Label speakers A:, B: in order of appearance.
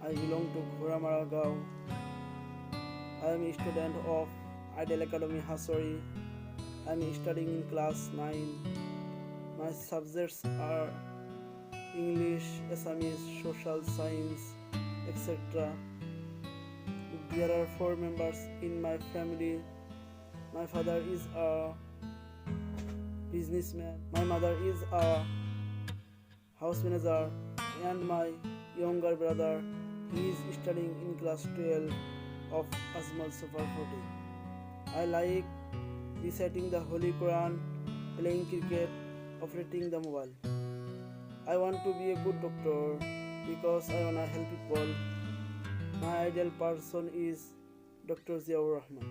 A: I belong to Goroimari. I am a student of Ideal Academy Hasori. I am studying in class 9. My subjects are English, Assamese, social science, etc. There are 4 members in my family. My father is a businessman. My mother is a house manager, and my younger brother, he is studying in class 12 of Azmal Super 40. I like reciting the Holy Quran, playing cricket, operating the mobile. I want to be a good doctor because I want to help people. My ideal person is Dr. Ziaur Rahman.